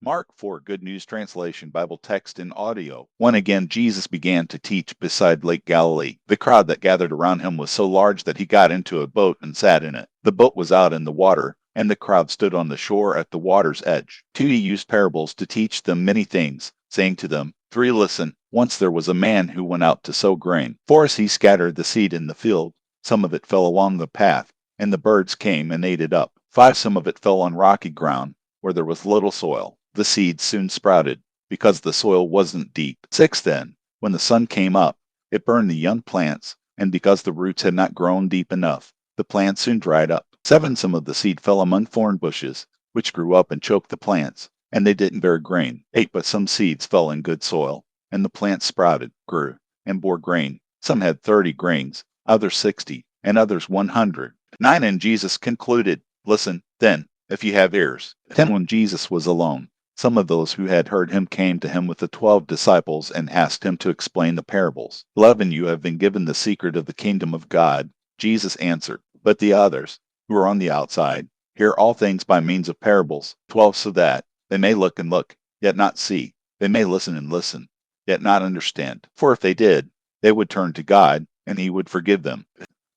Mark 4 Good News Translation Bible text and audio. When again Jesus began to teach beside Lake Galilee. The crowd that gathered around him was so large that he got into a boat and sat in it. The boat was out in the water, and the crowd stood on the shore at the water's edge. 2 He used parables to teach them many things, saying to them, 3 Listen, once there was a man who went out to sow grain. 4 As he scattered the seed in the field, some of it fell along the path, and the birds came and ate it up. 5 Some of it fell on rocky ground, where there was little soil. The seed soon sprouted, because the soil wasn't deep. 6 Then, when the sun came up, it burned the young plants, and because the roots had not grown deep enough, the plants soon dried up. 7 Some of the seed fell among thorn bushes, which grew up and choked the plants, and they didn't bear grain. 8 But some seeds fell in good soil, and the plants sprouted, grew, and bore grain. Some had 30 grains, others 60, and others 100. 9 And Jesus concluded, Listen, then, if you have ears. 10 When Jesus was alone, some of those who had heard him came to him with the 12 disciples and asked him to explain the parables. 11 You have been given the secret of the kingdom of God. Jesus answered, but the others, who are on the outside, hear all things by means of parables. 12 So that they may look and look, yet not see. They may listen and listen, yet not understand. For if they did, they would turn to God, and he would forgive them.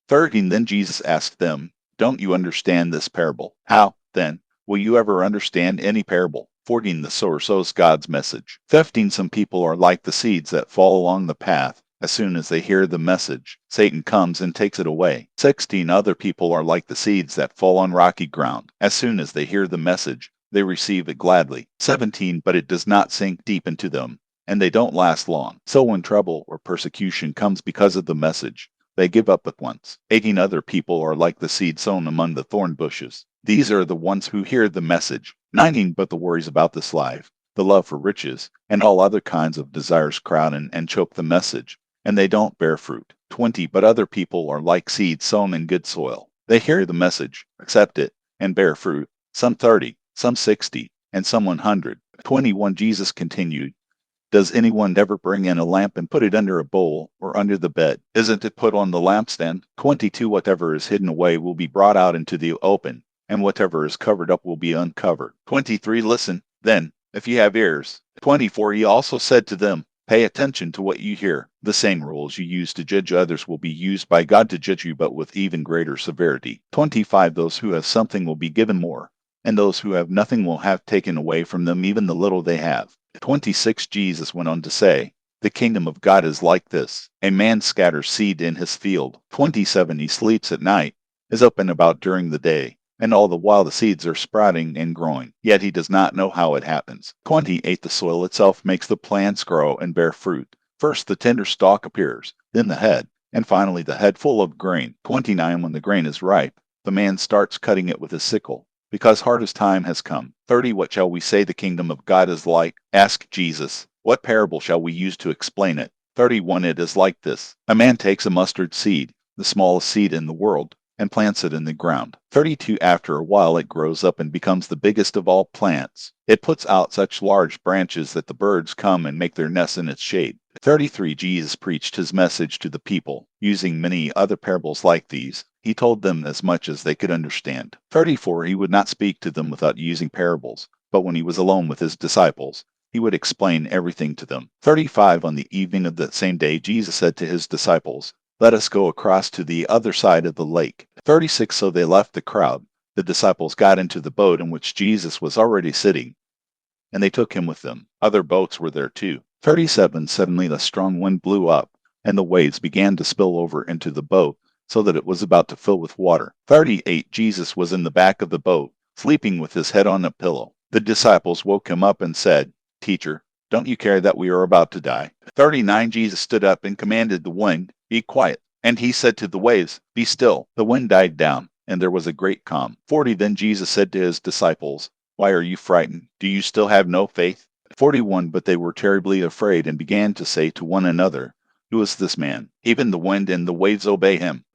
13 Then Jesus asked them, Don't you understand this parable? How, then, will you ever understand any parable? 14 The sower sows God's message. 15 Some people are like the seeds that fall along the path. As soon as they hear the message, Satan comes and takes it away. 16 Other people are like the seeds that fall on rocky ground. As soon as they hear the message, they receive it gladly. 17 But it does not sink deep into them, and they don't last long. So when trouble or persecution comes because of the message, they give up at once. 18 Other people are like the seed sown among the thorn bushes. These are the ones who hear the message. 19 But the worries about this life, the love for riches, and all other kinds of desires crowd and choke the message, and they don't bear fruit. 20 But other people are like seeds sown in good soil. They hear the message, accept it, and bear fruit, some 30, some 60, and some 100. 21 Jesus continued, Does anyone ever bring in a lamp and put it under a bowl or under the bed? Isn't it put on the lampstand? 22 Whatever is hidden away will be brought out into the open, and whatever is covered up will be uncovered. 23 Listen, then, if you have ears. 24 He also said to them, Pay attention to what you hear. The same rules you use to judge others will be used by God to judge you, but with even greater severity. 25 Those who have something will be given more, and those who have nothing will have taken away from them even the little they have. 26 Jesus went on to say, The kingdom of God is like this. A man scatters seed in his field. 27 He sleeps at night, is up and about during the day, and all the while the seeds are sprouting and growing, yet he does not know how it happens. 28 The soil itself makes the plants grow and bear fruit. First the tender stalk appears, then the head, and finally the head full of grain. 29 When the grain is ripe, the man starts cutting it with his sickle, because harvest time has come. 30 What shall we say the kingdom of God is like? Asked Jesus. What parable shall we use to explain it? 31 It is like this. A man takes a mustard seed, the smallest seed in the world, and plants it in the ground. 32 After a while it grows up and becomes the biggest of all plants. It puts out such large branches that the birds come and make their nests in its shade. 33 Jesus preached his message to the people, using many other parables like these. He told them as much as they could understand. 34 He would not speak to them without using parables, but when he was alone with his disciples, he would explain everything to them. 35 On the evening of the same day, Jesus said to his disciples, Let us go across to the other side of the lake. 36 So they left the crowd. The disciples got into the boat in which Jesus was already sitting, and they took him with them. Other boats were there too. 37 Suddenly a strong wind blew up, and the waves began to spill over into the boat, so that it was about to fill with water. 38 Jesus was in the back of the boat, sleeping with his head on a pillow. The disciples woke him up and said, Teacher, don't you care that we are about to die? 39 Jesus stood up and commanded the wind, Be quiet. And he said to the waves, Be still. The wind died down, and there was a great calm. 40 Then Jesus said to his disciples, Why are you frightened? Do you still have no faith? 41 But they were terribly afraid and began to say to one another, Who is this man? Even the wind and the waves obey him.